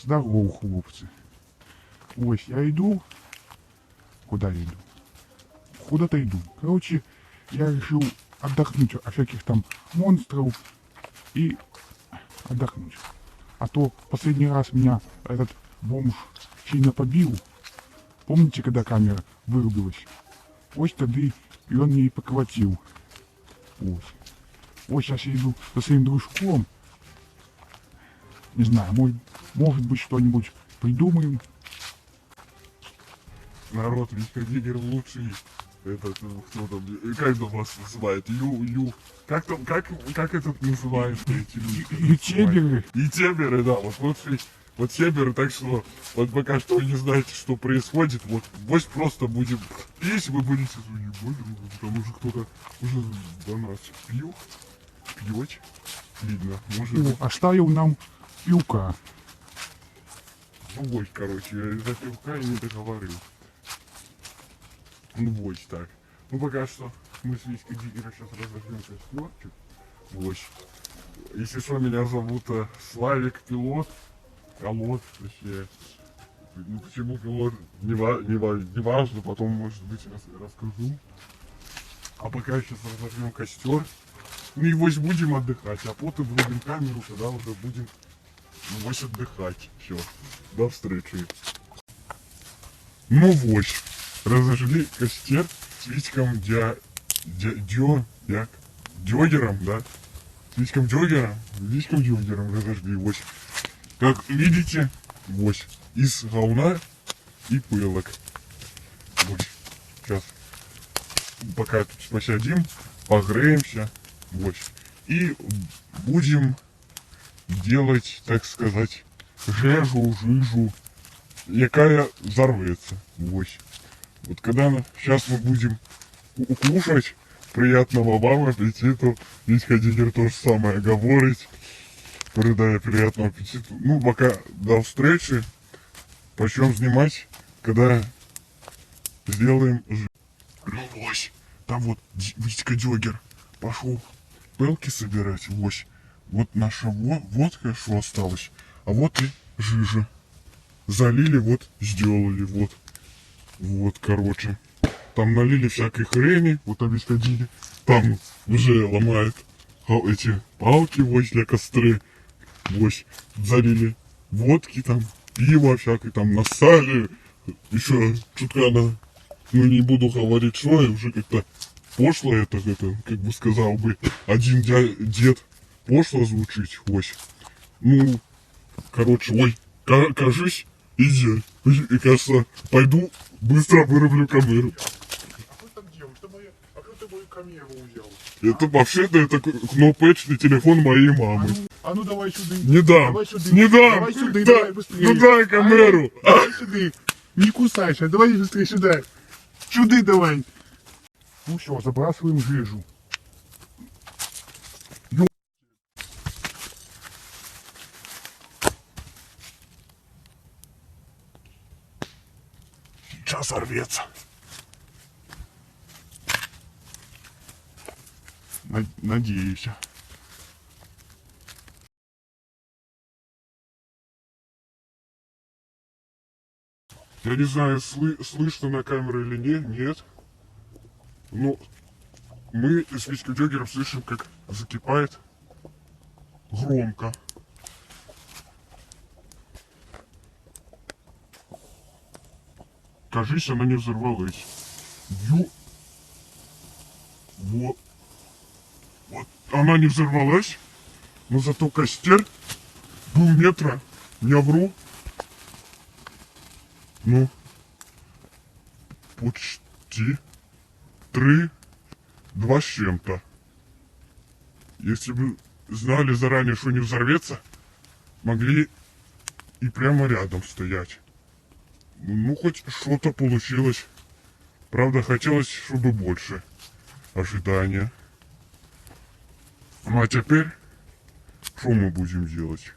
Здорово, хлопцы. Ось, я иду. Куда я иду? Куда-то иду. Короче, я решил отдохнуть от всяких там монстров и отдохнуть. А то последний раз меня этот бомж сильно побил. Помните, когда камера вырубилась? Ось тогда и он мне и поколотил. Ось. Ось сейчас я иду со своим дружком. Не знаю, может быть что-нибудь придумаем. Народ, Витька Диггер лучший. Этот, кто там, как там вас называет? Как этот называется? Ютуберы. Ютуберы, да, вот лучший. Вот себеры, так что вот пока что вы не знаете, что происходит, вот просто будем пить, вы будете ебать, потому что кто-то уже до нас пьет, видно, может. Оставил нам пилка. Ну вот, короче, я из-за пивка и не договорил. Ну вот так. Ну пока что мы с Витькой Диггером сейчас разожмем костерчик. Вот. Если что, меня зовут Славик Пилот. Пилот, точнее. Ну почему пилот, не важно, потом, может быть, расскажу. А пока сейчас разожмем костер. Ну и вот будем отдыхать, а потом врубим камеру, когда уже будем отдыхать. Все, до встречи. Ну вот, разожгли костер с Витьком Дёгером, да? С Витьком Дёгером разожгли, вот. Как видите, вот, из говна и пылок. Вот, сейчас, пока тут посидим, погреемся, вот. И будем делать, так сказать, жижу, якая взорвется. Вот. Вот когда сейчас мы будем кушать, приятного вам аппетита. Витька Диггер то же самое говорит. Передаю приятного аппетита. Ну, пока до встречи. Почнем снимать, когда сделаем жижу. Ну, вось, там вот Витька Диггер пошел пылки собирать, вось. Вот наша водка, что осталось, а вот и жижа. Залили, вот, сделали, вот. Вот, короче. Там налили всякой хрени, вот там Витька Диггер. Там уже ломает эти палки, вось, для костры. Вось, залили водки там, пиво всякой там насали. Еще чутка на, ну не буду говорить, что, я уже как-то пошло это, как бы сказал бы, один дед пошло звучить, ось. Ну, короче, ой, кажись, иди. И кажется, пойду быстро вырублю камеру. А что так делаешь? А кто ты мою камеру взял? Это вообще-то это кнопочный телефон моей мамы. А ну давай сюда. Не дам. Давай сюда. Не дам. Давай сюда, Да, давай быстрее. ну дай камеру. Давай сюда. Не кусайся, давай быстрее сюда. Сюда давай. Ну все, забрасываем жижу. Сейчас сорвется. Надеюсь. Я не знаю, слышно на камеру или нет. Но мы с Витькой Дёгером слышим, как закипает громко. Кажись, она не взорвалась. Вот. Вот. Она не взорвалась, но зато костер был метра. Не вру. Ну, почти 2 с чем-то. Если бы знали заранее, что не взорвется, могли и прямо рядом стоять. Ну, хоть что-то получилось. Правда, хотелось, чтобы больше ожидания. Ну, а теперь, что мы будем делать?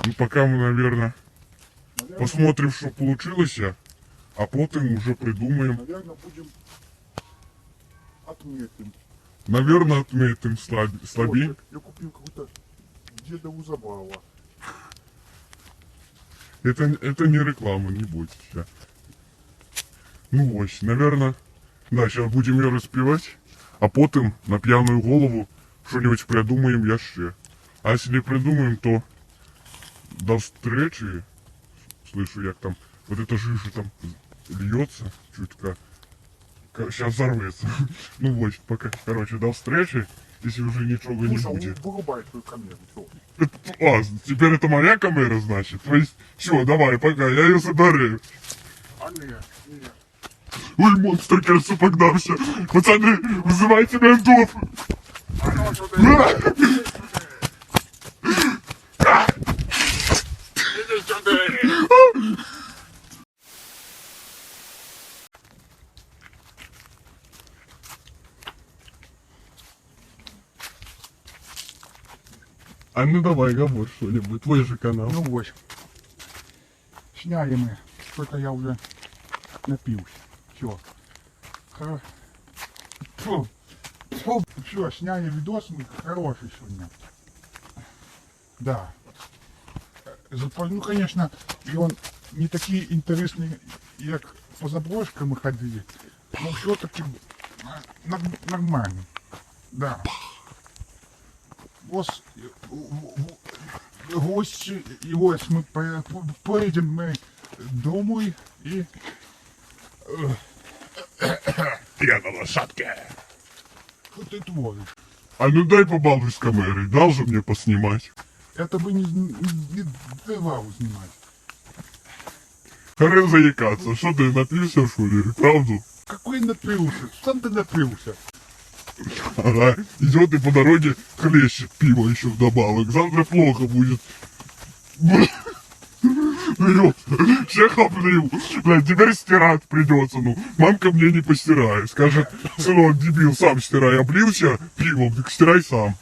Ну, пока мы, наверное, посмотрим, что получилось, а потом уже придумаем. Наверное, будем отметим. Наверное, отметим слабее. Я купил какую-то дедову забаву. Это не реклама, не бойтесь. Ну ось, наверное, да, сейчас будем ее распевать, а потом на пьяную голову что-нибудь придумаем еще. А если не придумаем, то до встречи. Слышу, як там вот эта жижа там льется чутка. Сейчас взорвется. Ну вот, пока, короче, до встречи, если уже ничего не будет. Вырубай твою камеру. Всё. А, теперь это моя камера, значит? То есть, все, давай, пока, я ее заберу. А нет, нет. Ой, монстр, кажется, погнался. Пацаны, вызывайте ментов. А ну сюда. Иди сюда. А ну давай, говори что-нибудь, твой же канал. Ну вот. Сняли мы. Только я уже напился. Все. Все, сняли видос мы хороший сегодня. Да. Ну, конечно, и он не такие интересные, как по заброшкам мы ходили, но все-таки нормально. Да. Гости, и вот мы поедем мы домой и... Я на лошадке. Что ты творишь? А ну дай побалуй с камерой, дал же мне поснимать. Это бы не давал снимать. Хорен заикаться, что ты напился, что ли, правду? Какой напился? Сам ты напился. Ага, идет и по дороге хлещет пиво еще вдобавок. Завтра плохо будет. Берет, всех облил. Блядь, теперь стирать придется, ну. Мамка мне не постирает. Скажет, сынок, дебил, сам стирай. Облился пивом, так стирай сам.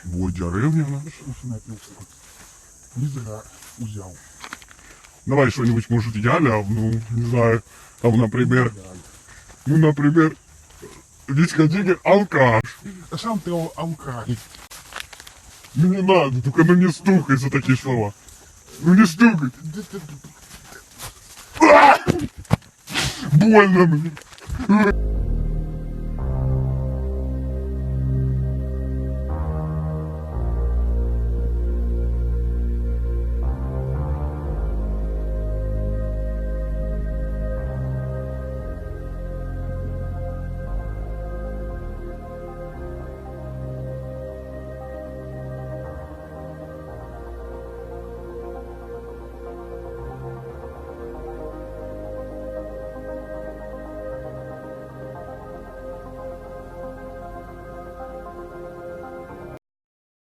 Вот, деревня наша. Что напился? Не зря взял. Давай что-нибудь, может, я ляпну, не знаю. Там, например, Витька Дигер алкаш. А сам ты алкаш. Ну не надо, только ну не стукай за такие слова. Ну не стукай. Больно мне.